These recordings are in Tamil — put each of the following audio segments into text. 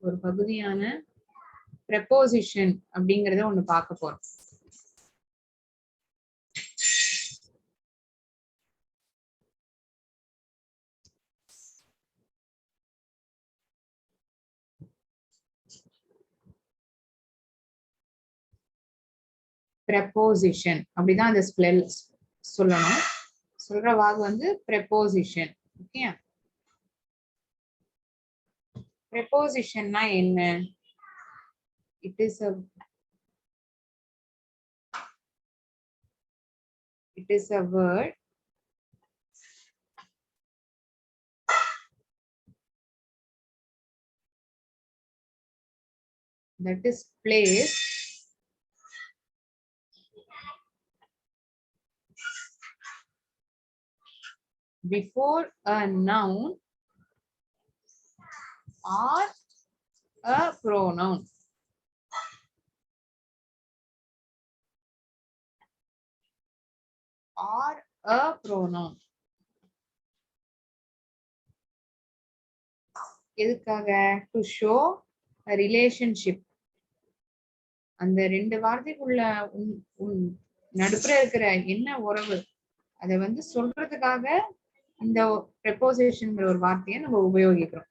ஒரு பகுதியான preposition அப்படிங்கறத ஒண்ணு பார்க்க போறோம். preposition அப்படிதான் அந்த ஸ்பெல் சொல்லணும். சொல்ற வாக்கு வந்து preposition. ஓகே, prepositionனா என்ன? It is a word that is placed before a noun or a pronoun. Or a pronoun. எதுக்காக? To show a relationship. அந்த ரெண்டு வார்த்தைக்குள்ள நடுப்புற இருக்கிற என்ன உறவு அதை வந்து சொல்றதுக்காக இந்த prepositionங்கிற ஒரு வார்த்தையை நம்ம உபயோகிக்கிறோம்.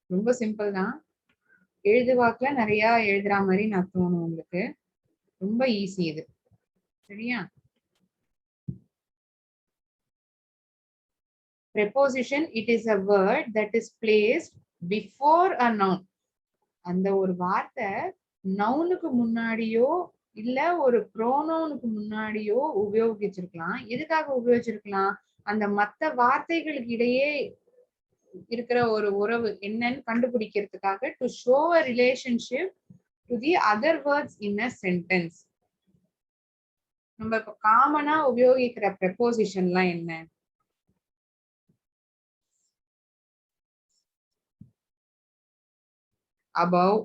ரொம்ப சிம்பிள் தான். எழுதுவாக்குல நிறைய எழுதுற மாதிரி நான் தோணும் உங்களுக்கு. ரொம்ப ஈஸி இது. சரியா? preposition, it is a word that is placed before a noun. அந்த ஒரு வார்த்தை நவுனுக்கு முன்னாடியோ இல்ல ஒரு ப்ரோனவுனுக்கு முன்னாடியோ உபயோகிச்சிருக்கலாம். எதுக்காக உபயோகிச்சிருக்கலாம்? அந்த மத்த வார்த்தைகளுக்கு இடையே இருக்கிற ஒரு உறவு என்னன்னு கண்டுபிடிக்கிறதுக்காக, to show a relationship to the other words in a sentence. நம்ம இப்ப காமனா உபயோகிக்கிற prepositionலாம் என்ன? above,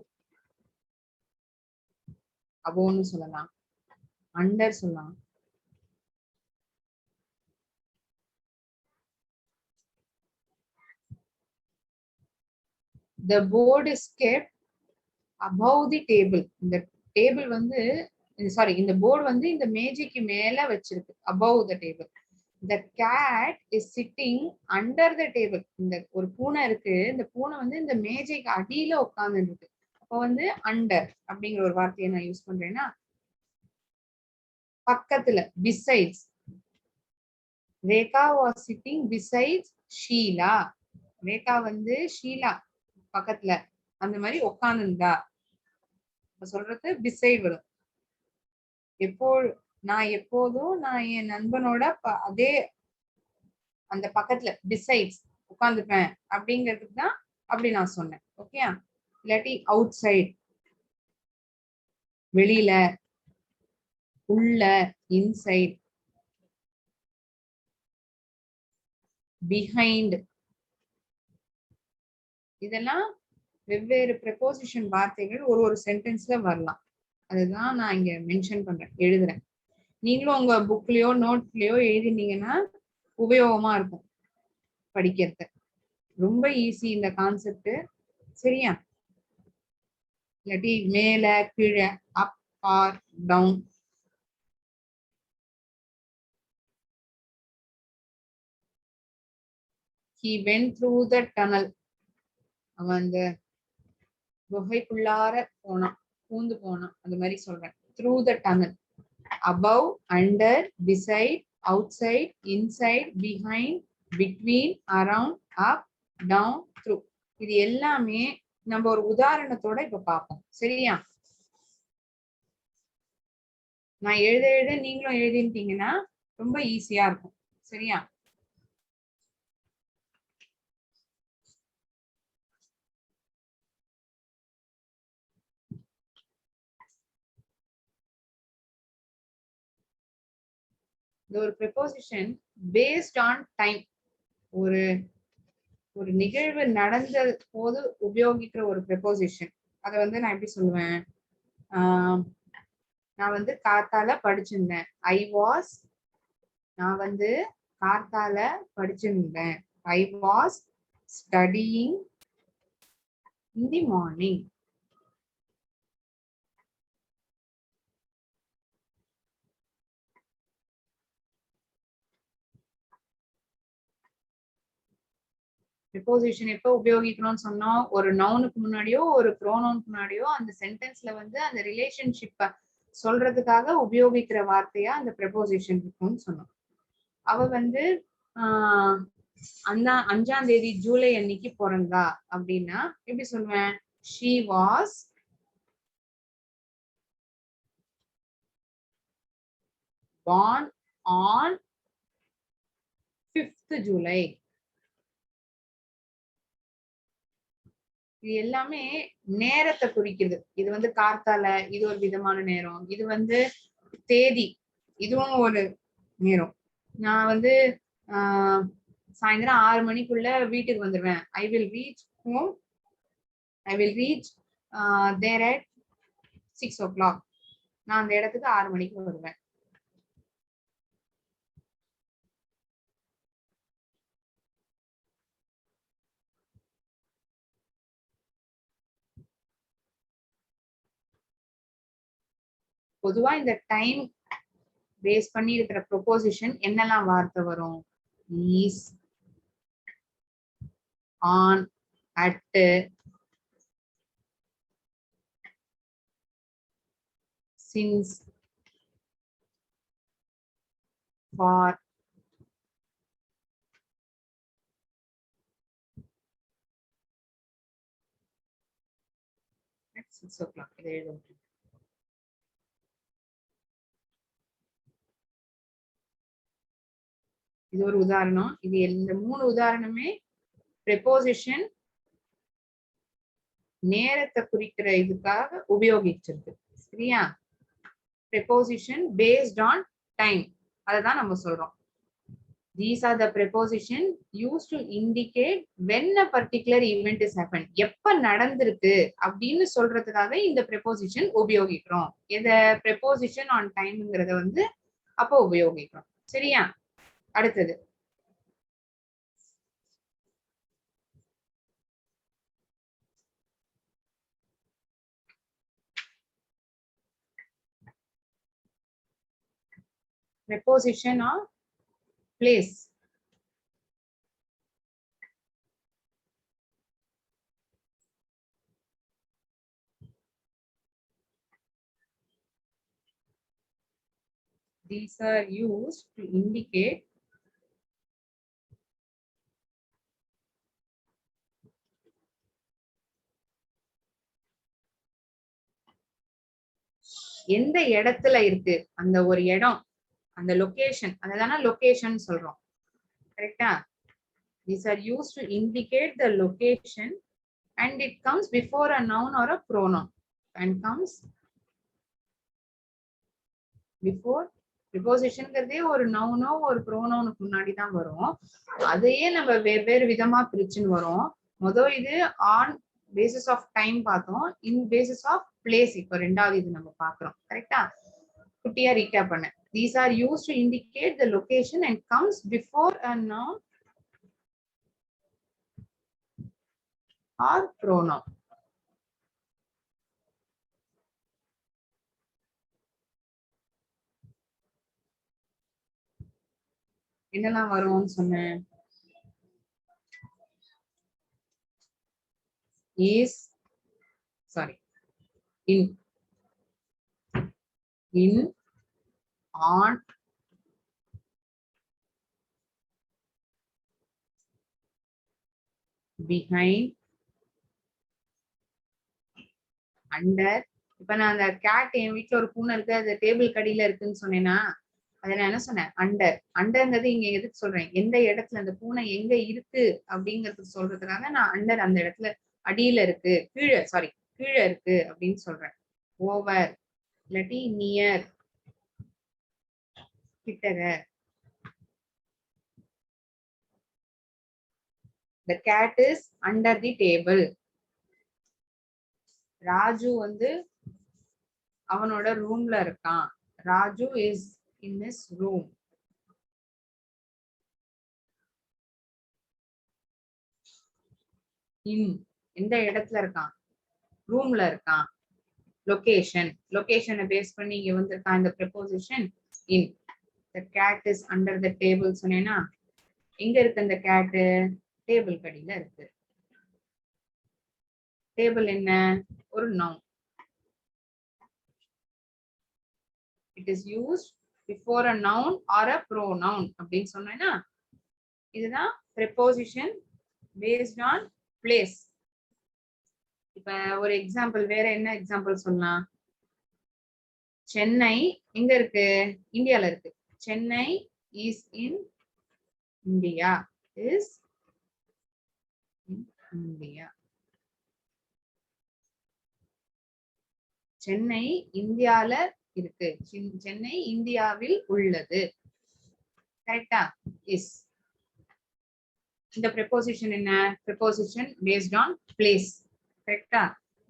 aboveன்னு சொல்லலாம், under சொல்லலாம், the board is kept above the table. இந்த டேபிள் வந்து இந்த போர்டு வந்து இந்த மேஜைக்கு மேல வச்சிருக்கு. above the table. the cat is sitting under the table. இந்த ஒரு பூனை இருக்கு, இந்த பூனை வந்து இந்த மேஜைக்கு அடியில உட்கார்ந்து இருக்கு. அப்ப வந்து அண்டர் அப்படிங்கிற ஒரு வார்த்தையை நான் யூஸ் பண்றேன்னா, பக்கத்துல besides, Rekha was sitting besides Sheila. Rekha வந்து ஷீலா பக்கத்துல அந்த மாதிரி உட்கார்ந்துருந்தா சொல்றது beside வரும். எப்போதும் நான் என் நண்பனோட அதே அந்த பக்கத்துல besides உட்கார்ந்துப்பேன் அப்படிங்கிறதுக்கு தான் அப்படி நான் சொன்னேன். ஓகே, இல்லாட்டி அவுட் சைட் வெளியில, உள்ள இன்சைட், பிஹைண்ட், இதெல்லாம் வெவ்வேறு preposition வார்த்தைகள் ஒரு சென்டென்ஸ்ல வரலாம். அதுதான் நான் இங்க மென்ஷன் பண்றேன், எழுதுறேன். நீங்களும் உங்க புக்லயோ நோட்லயோ எழுதினீங்கன்னா உபயோகமா இருக்கும் படிக்கிறது. ரொம்ப ஈஸி இந்த கான்செப்ட். சரியா? இல்லாட்டி மேல கீழே, up or down. He went through the tunnel. அவன் அந்த குகைக்குள்ளார போனான், பூந்து போனான். அந்த மாதிரி சொல்றேன். through the tunnel. above, under, beside, outside, inside, behind, between, around, up, down, through. இது எல்லாமே நம்ம ஒரு உதாரணத்தோட இப்ப பார்ப்போம். சரியா? நான் எழுத நீங்களும் எழுதிட்டீங்கன்னா ரொம்ப ஈஸியா இருக்கும். சரியா? இந்த ஒரு preposition based on time, ஒரு நிகழ்வு நடந்த போது உபயோகிக்கிற ஒரு preposition. அதை வந்து நான் எப்படி சொல்லுவேன்? நான் வந்து காத்தால படிச்சிருந்தேன். நான் வந்து காத்தால படிச்சிருந்தேன். I was studying in the morning. Preposition எப்போ உபயோகிக்கணும்னு சொன்னோம், ஒரு நவுனுக்கு முன்னாடியோ ஒரு ப்ரோனவுனுக்கு முன்னாடியோ அந்த சென்டென்ஸ்ல வந்து அந்த ரிலேஷன்ஷிப்பை சொல்றதுக்காக உபயோகிக்கிற வார்த்தையா அந்த ப்ரிபோசிஷன் இருக்கும்னு சொன்னோம். அவ வந்து அந்த 5ஆம் தேதி ஜூலை அன்னைக்கு பிறந்தா அப்படின்னா எப்படி சொல்லுவேன்? she was born on 5th July. இது எல்லாமே நேரத்தை குறிக்குது. இது வந்து கார்த்தால, இது ஒரு விதமான நேரம், இது வந்து தேதி, இதுவும் ஒரு நேரம். நான் வந்து சாயந்தரம் 6 மணிக்குள்ள வீட்டுக்கு வந்துடுவேன். I will reach home, I will reach there at 6 o'clock. நான் அந்த இடத்துக்கு 6 மணிக்கு வருவேன். பொதுவா இந்த டைம் பேஸ் பண்ணி இருக்கிற ப்ரொபோசிஷன் என்னெல்லாம் வார்த்தை வரும்? Is, on, at, since, for, at 6 o'clock. இதை எழுதும். இது ஒரு உதாரணம். இது இந்த 3 உதாரணமே ப்ரெபோசிஷன் நேரத்தை குறிக்கிற இதுக்காக உபயோகிச்சிருக்கு. சரியா? ப்ரெபோசிஷன் பேஸ்ட் ஆன் டைம், அததான் நம்ம சொல்றோம். These are the preposition used to indicate when a particular event is happened. எப்ப நடந்திருக்கு அப்படின்னு சொல்றதுக்காக இந்த preposition உபயோகிக்கிறோம். எத? preposition on timeங்கிறத வந்து அப்ப உபயோகிக்கிறோம். சரியா? அடுத்தது preposition on place. These are used to indicate எந்த இடத்துல இருக்கு அந்த ஒரு இடம், அந்த லொகேஷன், அதனால லொகேஷன் சொல்றோம். கரெக்டா? These are used to indicate the location and it comes before a noun or a pronoun and comes before prepositionங்கிறதே ஒரு நவுனோ ஒரு ப்ரோனவுனுக்கு முன்னாடி தான் வரும். அதையே நம்ம வெவ்வேறு விதமா பிரிச்சுன்னு வரோம். முதல் இது ஆன் பேசிஸ் ஆஃப் டைம் பார்த்தோம், இன் பேசிஸ் ஆஃப் பிளேஸ் இப்போ ரெண்டாவது இது நம்ம பார்க்கிறோம். கரெக்டா? குட்டியா ரீகேப் பண்ண. These are used to indicate the location and comes before a noun or pronoun. என்னெல்லாம் வரும்னு சொன்னேன்? is, sorry, in, on, behind, under. இப்ப நான் அந்த கேட், என் வீட்டுல ஒரு பூனை இருக்கு, அது டேபிள் கடியில இருக்குன்னு சொன்னேன்னா அதை நான் என்ன சொன்னேன்? அண்டர். அண்டர்ங்கிறது இங்க எதுக்கு சொல்றேன்? எந்த இடத்துல அந்த பூனை எங்க இருக்கு அப்படிங்கறது சொல்றதுக்காக நான் அண்டர், அந்த இடத்துல அடியில இருக்கு, கீழே, சாரி கீழே இருக்கு அப்படின்னு சொல்றேன். ஓவர் இல்லாட்டி நியர், கிட்டக. The cat is under the table. Raju வந்து அவனோட ரூம்ல இருக்கான். Raju is in his room. In எந்த இடத்துல இருக்கான், ரூம்ல இருக்கான். லொகேஷன், லொகேஷனை பேஸ் பண்ணி இங்க வந்திருக்கான் இந்த ப்ரெபோசிஷன் இன். the cat is under the table சொன்னேன்னா எங்க இருக்கு அந்த கேட், டேபிள் கடியில இருக்கு. டேபிள் என்ன, ஒரு noun. it is used before a noun or a pronoun அப்படின்னு சொன்னேன்னா இதுதான் preposition based on place. இப்ப ஒரு எக்ஸாம்பிள், வேற என்ன எக்ஸாம்பிள் சொல்லலாம். சென்னை எங்க இருக்கு, இந்தியால இருக்கு. Chennai is in India, is in India. Chennai இந்தியால இருக்கு, சென்னை இந்தியாவில் உள்ளது. கரெக்டா, இஸ். இந்த preposition என்ன, preposition based on place. கரெக்டா.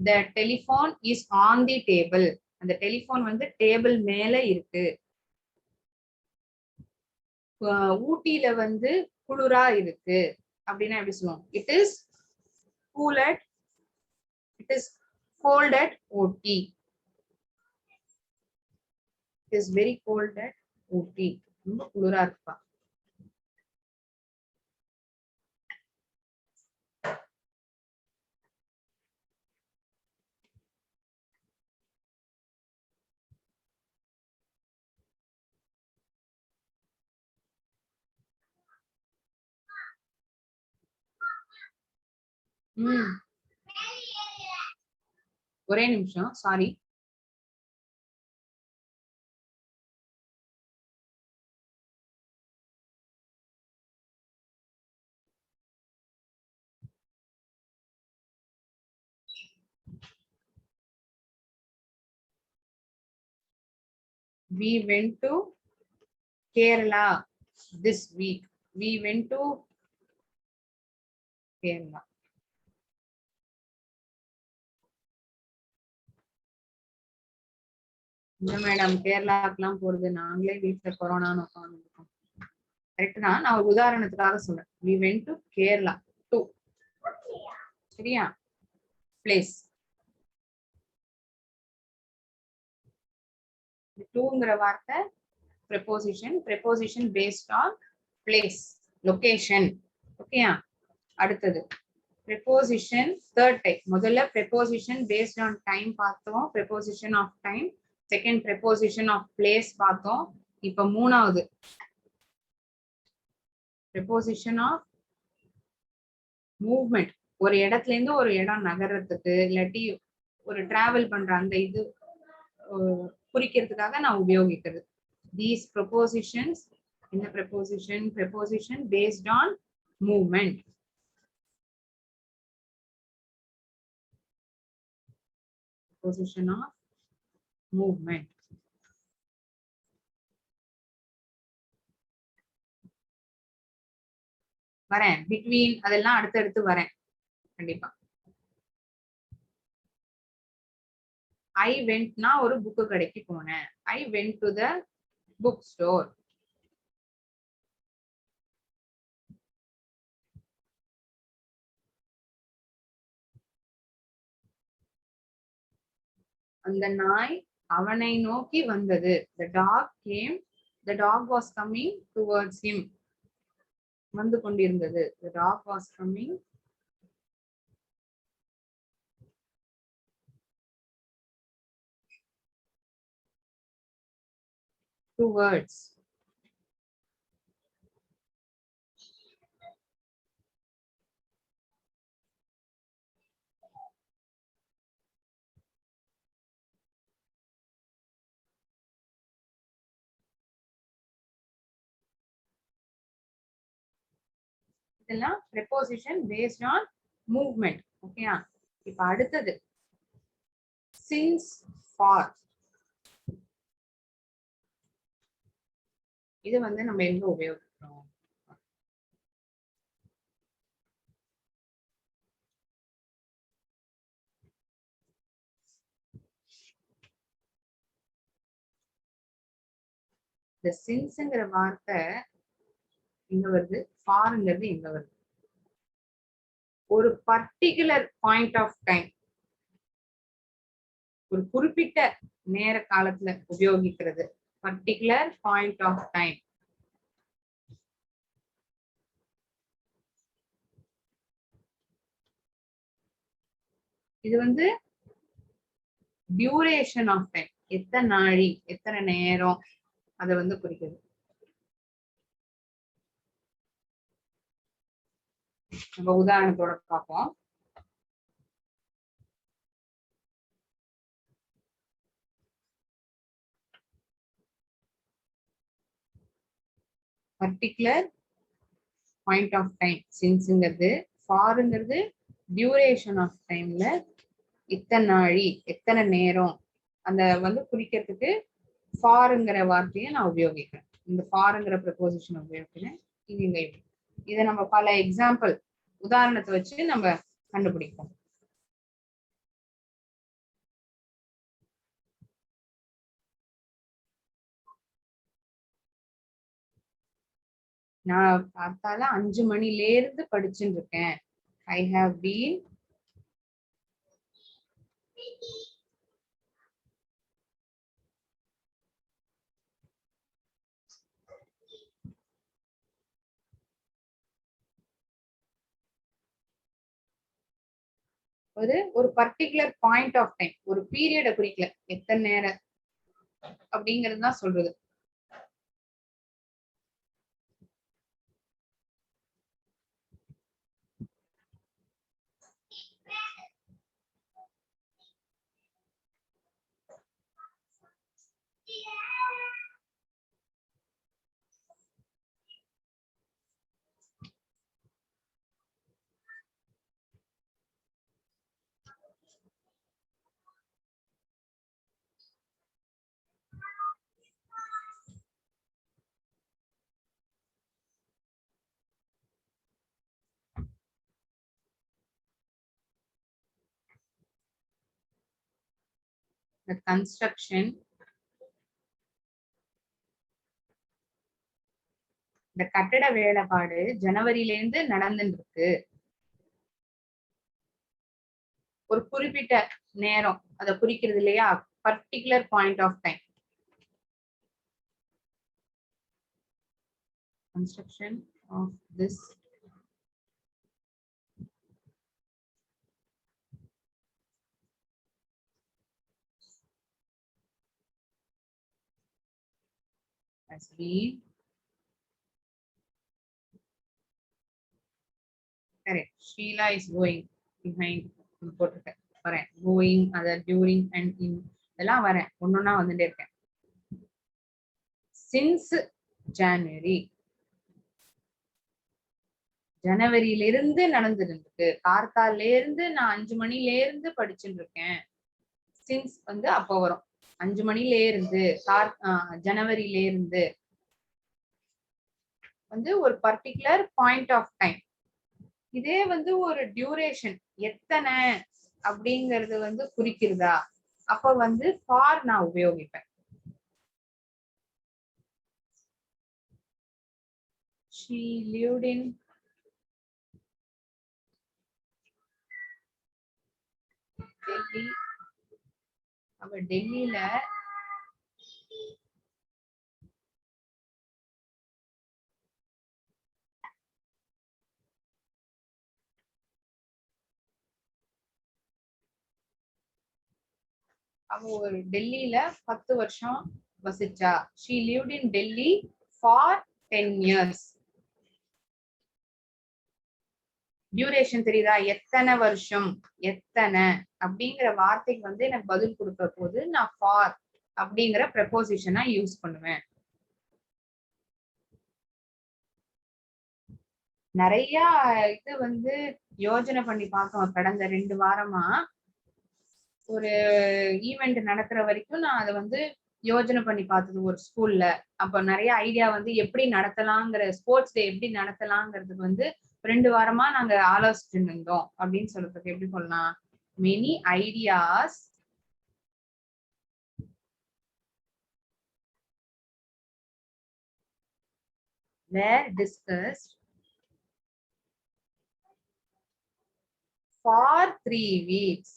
the telephone is on the table, அந்த டெலிபோன் வந்து டேபிள் மேல இருக்கு. ஊட்டியில வந்து குளிரா இருக்கு அப்படின்னா எப்படி சொல்லுவோம், it is cool at, it is cold at Ooty, it is very cold at Ooty, ரொம்ப குளிரா இருக்குப்பா. ஒரே நிமிஷம், sorry. We went to Kerala this week. We went to Kerala. இந்த மேடம் கேரளாக்கெல்லாம் போறது, நாங்களே வீட்டுல கொரோனான்னு உட்காந்துருக்கோம். கரெக்ட் தான், நான் ஒரு உதாரணத்துக்காக சொல்றேன். we went to Kerala to, சரியா, பிளேஸ். டூங்கிற வார்த்தை preposition, preposition based on place, location. ஓகேயா. அடுத்தது preposition third type. முதல்ல preposition based on time பார்த்தோம், preposition of time. Second preposition of place பார்த்தோம். இப்ப மூணாவது preposition of movement. ஒரு இடத்துல இருந்து ஒரு இடம் நகர்றதுக்கு இல்லாட்டி ஒரு டிராவல் பண்ற அந்த இது குறிக்கிறதுக்காக நான் உபயோகிக்கிறது. These prepositions, in the preposition based on movement. Preposition of movement. வரேன், between அதெல்லாம் அடுத்தடுத்து வரேன் கண்டிப்பா. I went னா ஒரு புக்கு கடைக்கு போனேன். I went to the book store. அந்த நாய் அவனை நோக்கி வந்தது. The dog came, the dog was coming towards him. வந்து கொண்டிருந்தது. The dog was coming towards. இதெல்லாம் preposition based on movement. ஓகேயா. இப்ப அடுத்தது since, for. இது வந்து நம்ம எங்க உபயோகிக்கிறோம், இந்த sinceங்கிற வார்த்தை எங்க வருது, ஃபார்ங்கிறது எங்க வருது. ஒரு பர்டிகுலர் பாயிண்ட் ஆஃப் டைம், ஒரு குறிப்பிட்ட நேர காலத்துல உபயோகிக்கிறது. Particular point of time. இது வந்து டியூரேஷன் ஆஃப் டைம், எத்தனை நாழி, எத்தனை நேரம், அதை வந்து குறிக்கிறது. நம்ம உதாரணத்தோட பார்ப்போம். பர்டிகுலர் பாயிண்ட் ஆஃப் டைம் சின்ஸ்ங்கிறது, ஃபார்ங்கிறது டியூரேஷன் ஆஃப் டைம்ல இத்தனை நாழி, எத்தனை நேரம், அந்த வந்து குறிக்கிறதுக்கு ஃபார்ங்கிற வார்த்தையை நான் உபயோகிக்கிறேன். இந்த ஃபார்ங்கிற ப்ரப்போசிஷன் உபயோகிக்கிறேன். இதை நம்ம பல எக்ஸாம்பிள் உதாரணத்தை வச்சு நம்ம கண்டுபிடிப்போம். நான் பார்த்தால 5 மணில இருந்து படிச்சுட்டு இருக்கேன். ஐ ஹாவ் பீன் ஒரு பர்டிகுலர் பாயிண்ட் ஆஃப் டைம், ஒரு பீரியட குறிக்கல, எத்தனை நேரம் அப்படிங்கிறது தான் சொல்றது. The construction, இந்த கட்டட வேலைப்பாடு ஜனவரியில இருந்து நடந்துட்டு இருக்கு. ஒரு குறிப்பிட்ட நேரம் அதை குறிக்கிறது இல்லையா, particular point of time. Construction of this has been correct. Sheila is going behind. போட்டிருக்கேன் வரேன், கோயிங், அத டியூரிங் அண்ட் இன் இதெல்லாம் வரேன், ஒன்னொன்னா வந்துட்டே இருக்கேன். சின்ஸ் ஜனவரி, ஜனவரியில இருந்து நடந்துருக்கு. கார்த்தால இருந்து நான் 5 மணில இருந்து படிச்சுட்டு இருக்கேன். சின்ஸ் வந்து அப்போ வரும், 5 மணில இருந்து, ஜனவரியில இருந்து வந்து ஒரு பர்டிகுலர் பாயிண்ட் ஆஃப் டைம். இதே வந்து ஒரு டியூரேஷன், எத்தனை அப்படிங்கறது வந்து குறிக்கிறதா, அப்ப வந்து ஃபார் நான் உபயோகிப்பேன். She lived in Delhi. அவ டெல்லியில அவ ஒரு டெல்லியில 10 வருஷம் வசிச்சா. She lived in Delhi for 10 years. Duration தெரியுதா, எத்தனை வருஷம், எத்தனை அப்படிங்கிற வார்த்தைக்கு வந்து எனக்கு பதில் கொடுக்க போது நான் ஃபார் அப்படிங்கிற ப்ரெபோசிஷனா யூஸ் பண்ணுவேன். நிறைய இது வந்து யோஜனை பண்ணி பார்க்கணும். கடந்த 2 வாரமா ஒரு ஈவெண்ட் நடக்கிற வரைக்கும் நான் அதை வந்து யோஜனை பண்ணி பார்த்தது ஒரு ஸ்கூல்ல. அப்ப நிறைய ஐடியா வந்து எப்படி நடத்தலாங்கிற, ஸ்போர்ட்ஸ் டே எப்படி நடத்தலாங்கிறதுக்கு வந்து 2 வாரமா நாங்க ஆலோசிச்சுட்டு இருந்தோம் அப்படின்னு சொல்றதுக்கு எப்படி சொல்லலாம், many ideas were discussed for 3 weeks.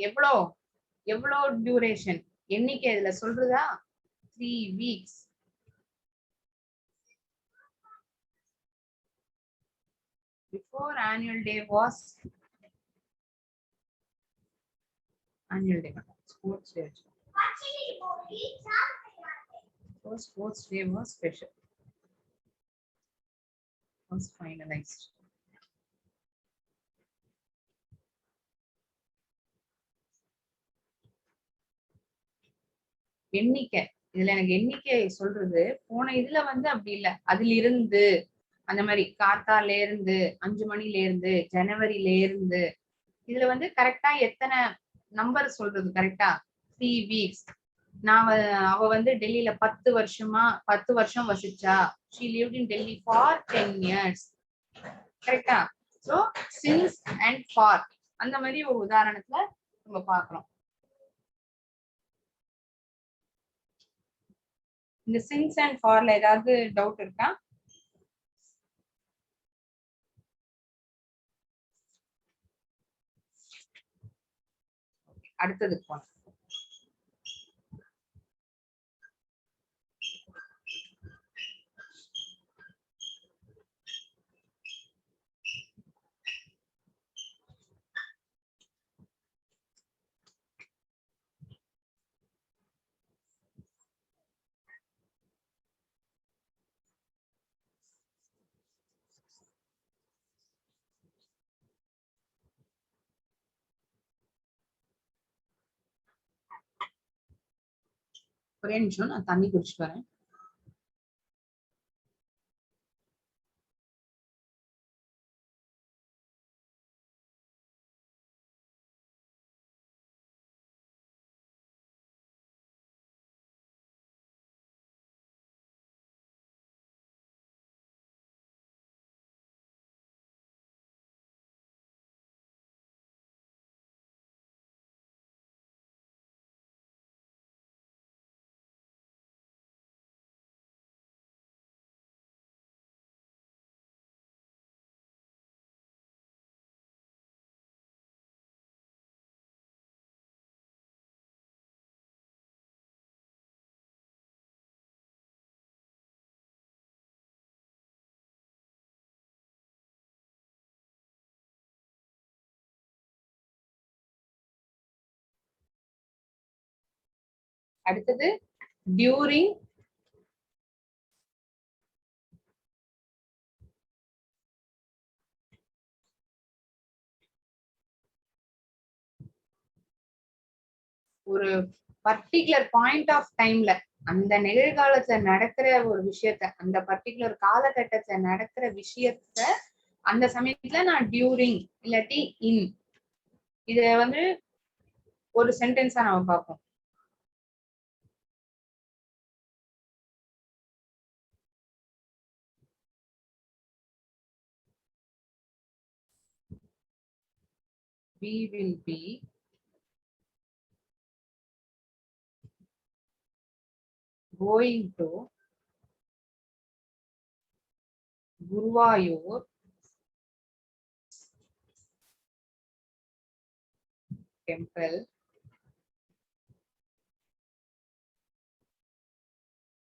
எவ்வளோ எவ்வளோ டியூரேஷன் எண்ணிக்கை இதுல சொல்றதா 3 weeks. Before annual day was annual day, sports day. So sports day was special, was finalized. எண்ணிக்கை இதுல எனக்கு எண்ணிக்கை சொல்றது போன இதுல வந்து அப்படி இல்ல, அதுல இருந்து அந்த மாதிரி காத்தால இருந்து 5 மணில இருந்து ஜனவரில இருந்து இதுல வந்து கரெக்டா எத்தனை நம்பர் சொல்றது கரெக்டா 3 weeks. அவ வந்து டெல்லியில 10 வருஷம் வசிச்சா. she lived in Delhi for 10 years. கரெக்டா? so since and for அந்த மாதிரி ஒரு உதாரணத்துல நம்ம பார்க்கிறோம். இந்த since and forல ஏதாவது டவுட் இருக்கா? அடுத்தது போலாம். ஒரே நிமிஷம், நான் தண்ணி குடிச்சிட்டு வரேன். அடுத்தது during ஒரு பர்டிகுலர் பாயிண்ட் ஆஃப் டைம்ல அந்த நிகழ்காலத்துல நடக்கிற ஒரு விஷயத்த, அந்த பர்டிகுலர் காலகட்டத்துல நடக்கிற விஷயத்த அந்த சமயத்துல நான் டியூரிங் இல்லாட்டி இன் இத வந்து ஒரு சென்டென்ஸா நம்ம பார்ப்போம். we will be going to Guruvayur temple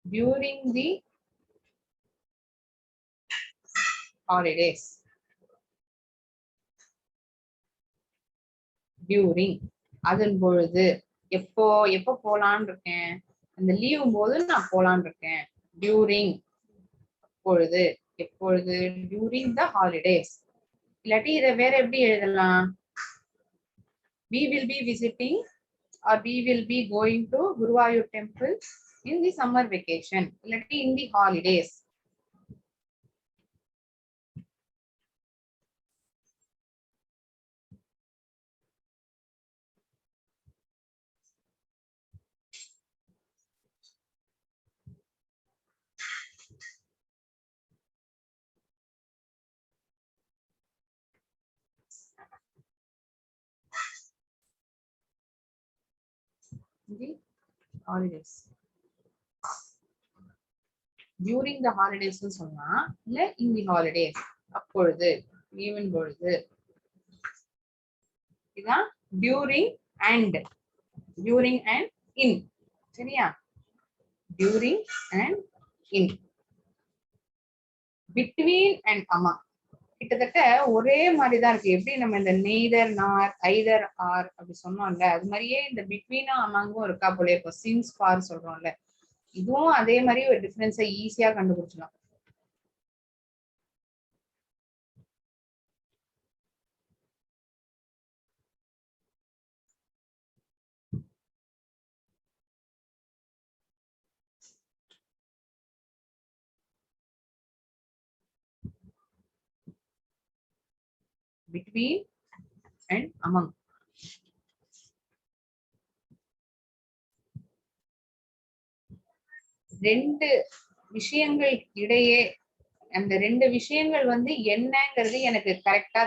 during the holidays. during அதன் பொழுது, எப்போ போலான்னு இருக்கேன், அந்த லீவ் போது நான் போலான்னு இருக்கேன். during பொழுது, எப்பொழுது, during the holidays. இல்லாட்டி இதை வேற எப்படி எழுதலாம், we will be visiting or we will be going to Guruvayur temple in the summer vacation, illathi in the holidays. The holidays. During the holidays சொன்னா இல்ல இன் தி ஹாலிடேஸ் அப்பொழுது ஈவன் பொழுது இதான் டியூரிங் அண்ட் இன் சரியா during and in between and among கிட்டத்தட்ட ஒரே மாதிரிதான் இருக்கு எப்படி நம்ம இந்த நெய்தர் நார் ஐதர் ஆர் அப்படி சொன்னோம்ல அது மாதிரியே இந்த பிட்வீனும் அமாங்கும் இருக்கா போல இப்போ சின்ஸ் ஃபார் சொல்றோம்ல இதுவும் அதே மாதிரி ஒரு டிஃபரன்ஸை ஈஸியா கண்டுபிடிச்சலாம் between and among ரெண்டு விஷயங்கள் இடையே அந்த ரெண்டு விஷயங்கள் வந்து என்னங்கிறது எனக்கு கரெக்டா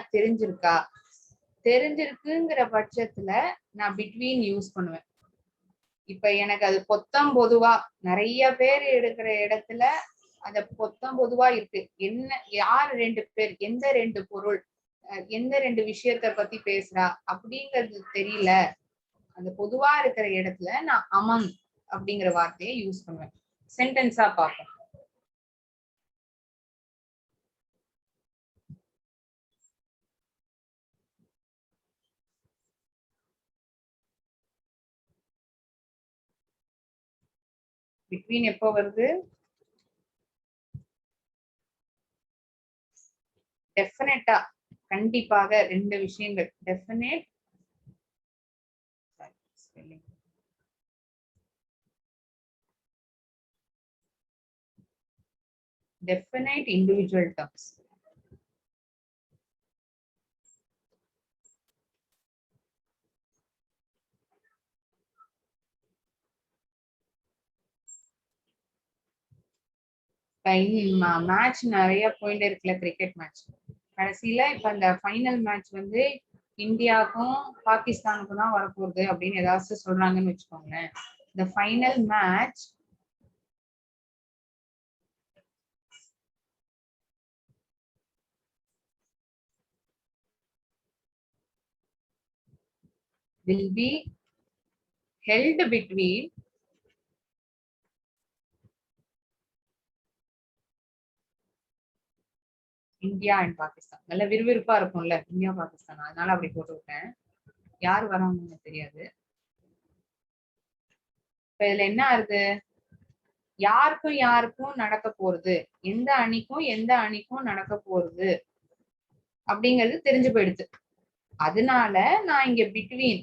தெரிஞ்சிருக்குங்கிற பட்சத்துல நான் பிட்வீன் யூஸ் பண்ணுவேன் இப்ப எனக்கு அது பொத்தம் பொதுவா நிறைய பேர் எடுக்கிற இடத்துல அத பொத்தம் பொதுவா இருக்கு என்ன யார் ரெண்டு பேர் எந்த ரெண்டு பொருள் எந்த ரெண்டு விஷயத்த பத்தி பேசுறா அப்படிங்கிறது தெரியல அந்த பொதுவா இருக்கிற இடத்துல நான் அமங் அப்படிங்கிற வார்த்தையை யூஸ் பண்ணுவேன் சென்டென்ஸா பார்ப்போம் பிட்வீன் எப்போ வருது டெஃபினட்டா கண்டிப்பாக ரெண்டு விஷயங்கள் definite definite individual terms match நிறைய பாயிண்ட் இருக்குல்ல கிரிக்கெட் மேட்ச் கடைசியில இப்ப அந்த ஃபைனல் மேட்ச் வந்து இந்தியாவுக்கும் பாகிஸ்தானுக்கும் தான் வரப்போகுது அப்படின்னு ஏதாச்சும் சொல்றாங்கன்னு வச்சுக்கோங்களேன் இந்த final match will be held between India and Pakistan நல்ல விறுவிறுப்பா இருக்கும்ல இந்தியா பாகிஸ்தான் அதனால அப்படி போட்டு விட்டேன் யார் வராங்கன்னு தெரியாது இப்ப இதுல என்ன ஆகுது யாருக்கும் நடக்க போறது எந்த அணிக்கும் நடக்க போறது அப்படிங்கிறது தெரிஞ்சு போயிடுது அதனால நான் இங்க பிட்வீன்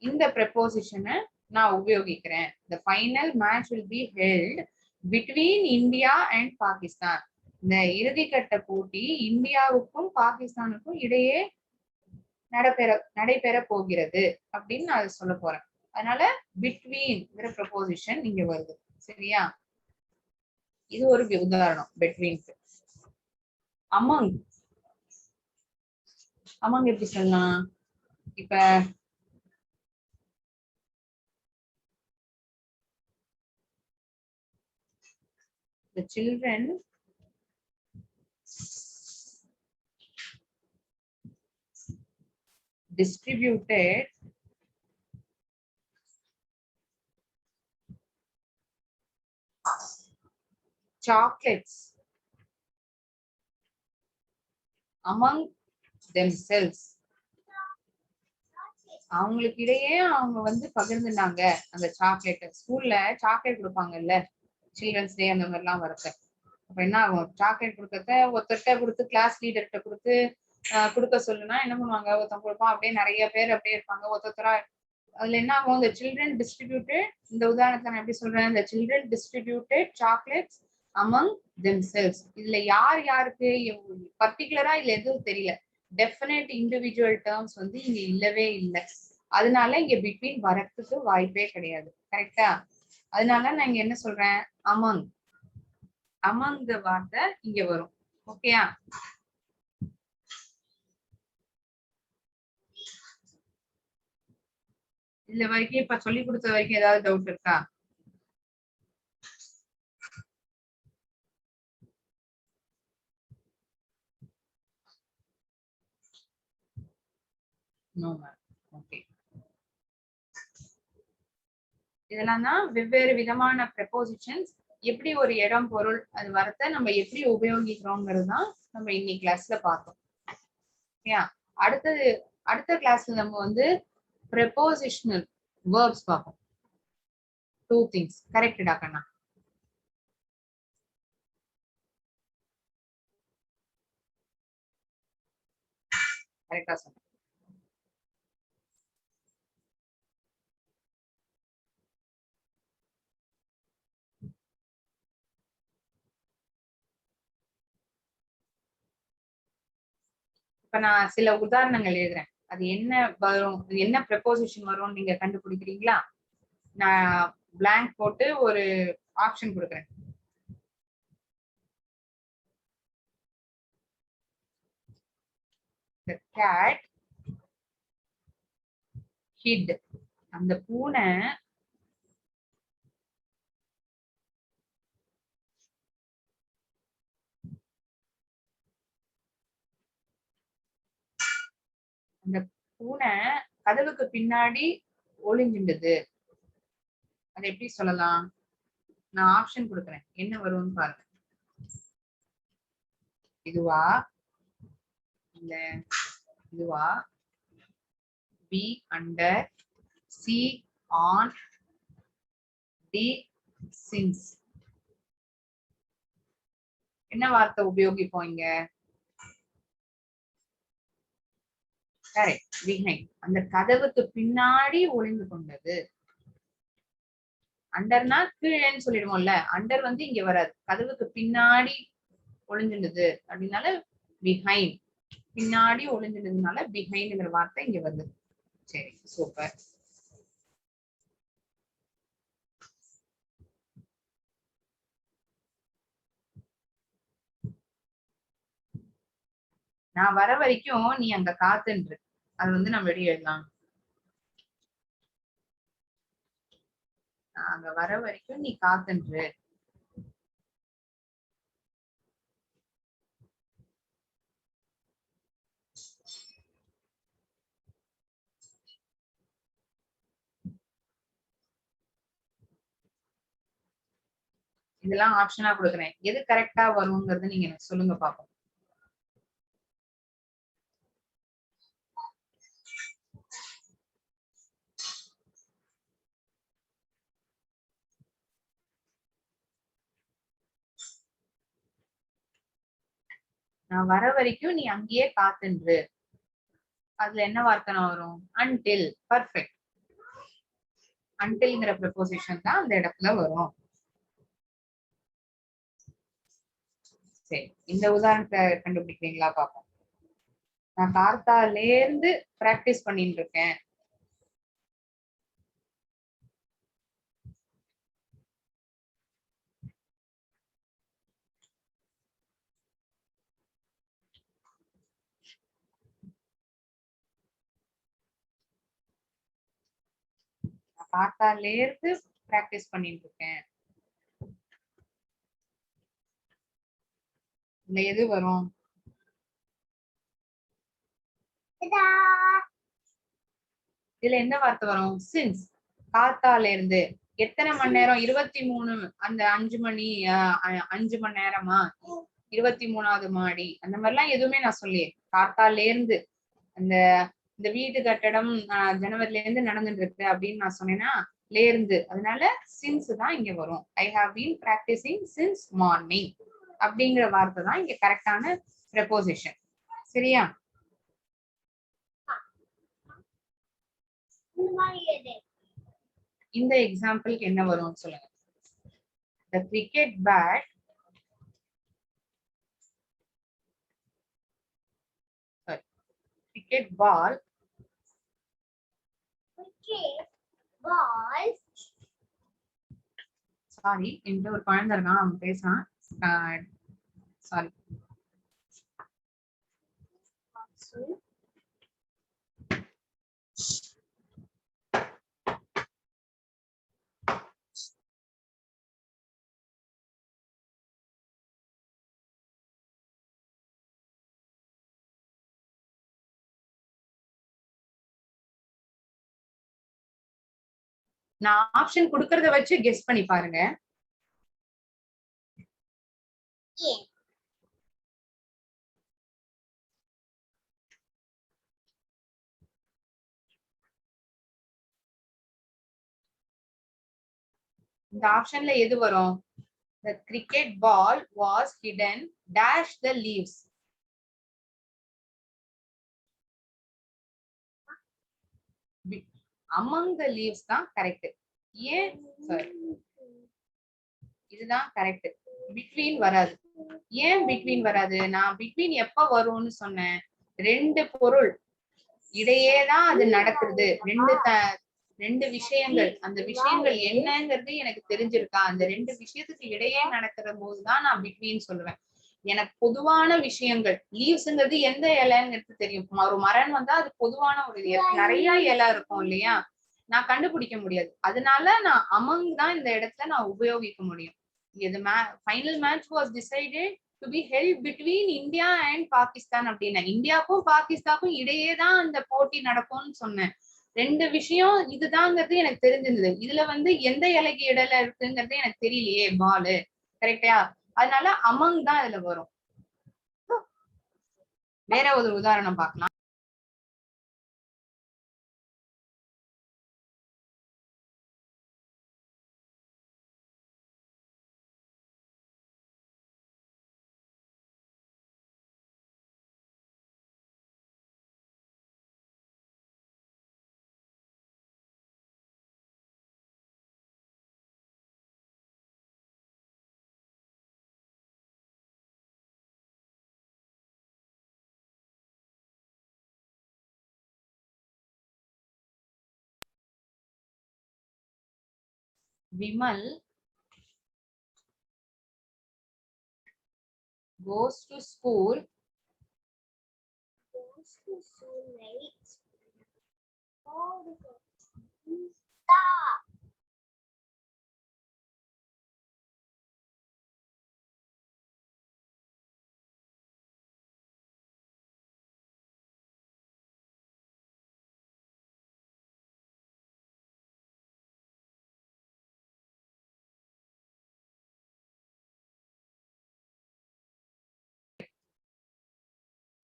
இந்த ப்ரெப்போசிஷனை நான் உபயோகிக்கிறேன் the final match will be held between India and Pakistan இந்த இறுதிக்கட்ட போட்டி இந்தியாவுக்கும் பாகிஸ்தானுக்கும் இடையே நடைபெற போகிறது அப்படின்னு நான் சொல்ல போறேன் அதனால பிட்வீன்ங்கிற ப்ரெப்போசிஷன் இங்க வருது சரியா இது ஒரு உதாரணம் பிட்வீன்க்கு அமங் எப்படி சொல்லலாம் இப்ப the children distributed chocolates among themselves அவங்களுக்கு இடையே அவங்க வந்து பகிர்ந்துனாங்க அந்த சாக்லேட் ஸ்கூல்ல சாக்லேட் கொடுப்பாங்கல்ல சில்ட்ரன்ஸ் டே அந்த மாதிரிலாம் வரப்ப அப்ப என்ன ஆகும் சாக்லேட் கொடுக்கறத ஒருத்தர்கிட்ட கொடுத்து கிளாஸ் லீடர்கிட்ட கொடுக்க சொல்லுனா என்ன பண்ணுவாங்க ஒருத்தன் கொடுப்பான் அப்படியே நிறைய பேர் அப்படியே இருப்பாங்க ஒருத்தரா அதுல என்ன ஆகும் இந்த சில்ட்ரன் டிஸ்ட்ரிபியூட்டட் இந்த உதாரணத்தை நான் எப்படி சொல்றேன் இந்த children distributed chocolates among themselves இதுல யாருக்கு பர்டிகுலரா இல்ல எதுவும் தெரியல டெஃபினட் இண்டிவிஜுவல் டேர்ம்ஸ் வந்து இங்க இல்லவே இல்லை அதனால இங்க பிட்வீன் வரத்துக்கு வாய்ப்பே கிடையாது கரெக்டா அதனால நான் இங்க என்ன சொல்றேன் அமங் வார்த்தை இங்க வரும் ஓகேயா இதுல வரைக்கும் இப்ப சொல்லி கொடுத்த வரைக்கும் ஏதாவது டவுட் இருக்கா நோ மேம். ஓகே, இதெல்லாம் தான் வெவ்வேறு விதமான ப்ரெப்போசிஷன்ஸ். எப்படி ஒரு இடம் பொருள் அது வரத்த நம்ம எப்படி உபயோகிக்கிறோங்கிறது தான் நம்ம இன்னைக்கு கிளாஸ்ல பார்த்தோம். ஓகேயா? அடுத்தது அடுத்த கிளாஸ்ல நம்ம வந்து ப்ரெப்போசிஷனல் வேர்ப்ஸ் பார்ப்போம். 2 things. கரெக்டடா கண்ணா? கரெக்டா சொன்னேன். இப்ப நான் சில உதாரணங்கள் எழுதுறேன். அது என்ன வரும், என்ன ப்ரெப்போசிஷன் வரும் நீங்க கண்டுபிடிக்கிறீங்களா? நான் blank போட்டு ஒரு ஆப்ஷன் கொடுக்குறேன். The cat hid. அந்த பூனை அந்த பூனை கதவுக்கு பின்னாடி ஒளிஞ்சின்றது. அதை எப்படி சொல்லலாம்? நான் ஆப்ஷன் கொடுக்குறேன், என்ன வரும்னு பாருங்க. இதுவா, இல்ல இதுவா, B under, C on, D since. என்ன வார்த்தை உபயோகிப்போம் இங்க? Correct, behind. அந்த கதவுக்கு பின்னாடி ஒளிந்து கொண்டது. அண்டர்னா கீழேன்னு சொல்லிடுவோம்ல, அண்டர் வந்து இங்க வராது, கதவுக்கு பின்னாடி ஒளிஞ்சிருந்தது அப்படின்னால பிஹைண்ட். பின்னாடி ஒளிஞ்சிருந்ததுனால பிஹைண்ட்ங்கிற வார்த்தை இங்க வருது. சரி, சூப்பர். நான் வர வரைக்கும் நீ அங்க காத்துன்று, அது வந்து நம்ம வெளியே எழுதலாம். நான் அங்க வர வரைக்கும் நீ காத்துன்று. இதெல்லாம் ஆப்ஷனா கொடுக்குறேன், எது கரெக்டா வருங்கிறது நீங்க எனக்கு சொல்லுங்க பாப்போம். நான் வர வரைக்கும் நீ அங்கேயே காத்துன்று, அதுல என்ன வார்த்தை வரும்? அன்டில். பர்ஃபெக்ட். அன்டில்ங்கிற ப்ரெப்போசிஷன் தான் அந்த இடத்துல வரும். சரி, இந்த உதாரணத்தை கண்டுபிடிக்கிறீங்களா பாப்போம். நான் கார்த்தால இருந்து பிராக்டிஸ் பண்ணிட்டு இருக்கேன். நான் கார்த்தால இருந்து பிராக்டிஸ் பண்ணிட்டு இருக்கேன். இதுல எது வரும்? இதுல என்ன வார்த்தை வரும்? சின்ஸ். காத்தால இருந்து எத்தனை மணி நேரம்? 23. அந்த 5 மணி 5 மணி நேரமா, 23வது மாடி, அந்த மாதிரிலாம் எதுவுமே நான் சொல்லி, காத்தால இருந்து அந்த இந்த வீட்டு கட்டடம் ஜனவரில இருந்து நடந்துட்டு இருக்கு அப்படின்னு நான் சொன்னேன்னா லேர்ந்து, அதனால சின்ஸ் தான் இங்க வரும். I have been practising since morning அப்படிங்கிற வார்த்தை தான் இங்க கரெக்டான ப்ரெப்போசிஷன். சரியா? இந்த எக்ஸாம்பிளுக்கு என்ன வரும்னு சொல்லுங்க. The cricket bat cricket ball sorry, என்ற ஒரு குழந்தை இருக்கான், அவன் பேசுறான். சாரி. நான் ஆப்ஷன் கொடுக்கறத வச்சு கெஸ் பண்ணி பாருங்க. இந்த ஆப்ஷன்ல எது வரும்? The cricket ball was hidden dash the leaves. Among the leaves தான் கரெக்ட். ஏன் சார்? இதுதான் கரெக்ட். பிட்வீன் வராது. ஏன் பிட்வீன் வராது? நான் பிட்வீன் எப்ப வரும்னு சொன்னேன். ரெண்டு பொருள் இடையே தான் அது நடக்குது. ரெண்டு விஷயங்கள், அந்த விஷயங்கள் என்னங்கிறது எனக்கு தெரிஞ்சிருக்கா, அந்த ரெண்டு விஷயத்துக்கு இடையே நடக்கிற போதுதான் நான் பிட்வீன் சொல்லுவேன். எனக்கு பொதுவான விஷயங்கள், லீவ்ஸ்ங்கிறது எந்த இலைங்கிறது தெரியும். ஒரு மரம் வந்தா அது பொதுவான ஒரு நிறைய இலை இருக்கும் இல்லையா, நான் கண்டுபிடிக்க முடியாது. அதனால நான் அமங் தான் இந்த இடத்துல நான் உபயோகிக்க முடியும். இது final match was decided to be held between India and Pakistan அப்படின்னா, இந்தியாவுக்கும் பாகிஸ்தானுக்கும் இடையே தான் அந்த போட்டி நடக்கும்னு சொன்னேன். ரெண்டு விஷயம் இதுதாங்கிறது எனக்கு தெரிஞ்சிருந்தது. இதுல எந்த இலைக்கு இடையில இருக்குங்கிறது எனக்கு தெரியலையே பாலு, கரெக்டா? அதனால அமங் தான் இதுல வரும். வேற ஒரு உதாரணம் பார்க்கலாம். Vimal goes to school. Late. Stop.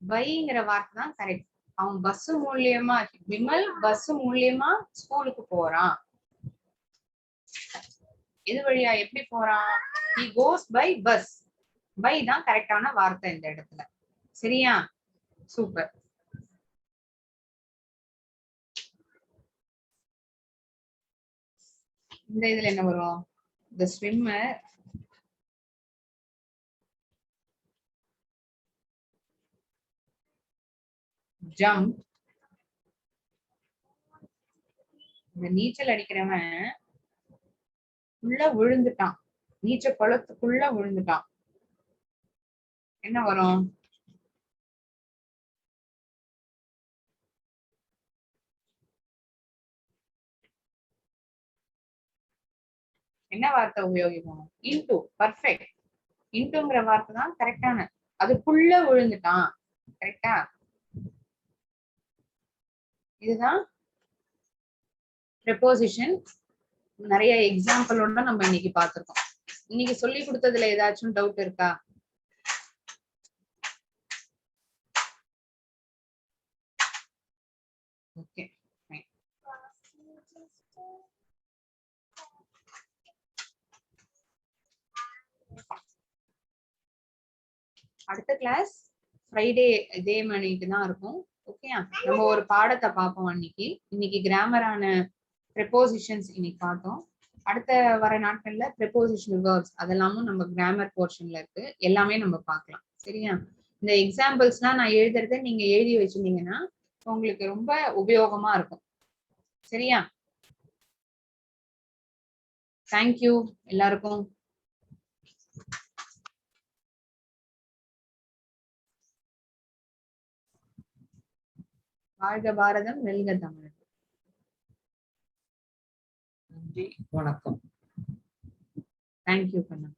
பைங்கிற வார்த்தை தான் கரெக்ட். அவன் பஸ் மூலியமா, விமல் பஸ் மூலியமா ஸ்கூலுக்கு போறான். இது வழியா எப்படி போறான்? he goes by bus. By தான் கரெக்டான வார்த்தை இந்த இடத்துல. சரியா? சூப்பர். இந்த இதுல என்ன வரும்? the swimmer jump. இந்த நீச்சல் அடிக்கிறவன் உள்ள விழுந்துட்டான், நீச்சல் குளத்துக்குள்ள விழுந்துட்டான். என்ன வரும்? என்ன வார்த்தை உபயோகிப்போம்? இன்டு. பர்ஃபெக்ட். இன்டுங்கிற வார்த்தை தான் கரெக்டான. அதுக்குள்ள விழுந்துட்டான், கரெக்டா? இதுதான் preposition. நிறைய எக்ஸாம்பிளோட நம்ம இன்னைக்கு பார்த்திருக்கோம். இன்னைக்கு சொல்லி கொடுத்ததுல ஏதாச்சும் டவுட் இருக்கா? ஓகே, அடுத்த கிளாஸ் ஃப்ரைடே இதே மணிக்கு தான் இருக்கும். ஓகேயா? நம்ம ஒரு பாடத்தை பார்ப்போம் அன்னைக்கு. இன்னைக்கு கிராமரான ப்ரெபோசிஷன்ஸ் இன்னைக்கு பார்த்தோம். அடுத்த வர நாட்கள்ல ப்ரெபோசிஷனல் வேர்ப்ஸ் அதெல்லாமும் நம்ம கிராமர் போர்ஷன்ல இருக்கு, எல்லாமே நம்ம பார்க்கலாம். சரியா? இந்த எக்ஸாம்பிள்ஸ்லாம் நான் எழுதுறத நீங்க எழுதி வச்சிருந்தீங்கன்னா உங்களுக்கு ரொம்ப உபயோகமா இருக்கும். சரியா? தேங்க்யூ எல்லாருக்கும். வாழ்க பாரதம், வெல்க தமிழ். நன்றி, வணக்கம். தேங்க்யூ கண்ணா.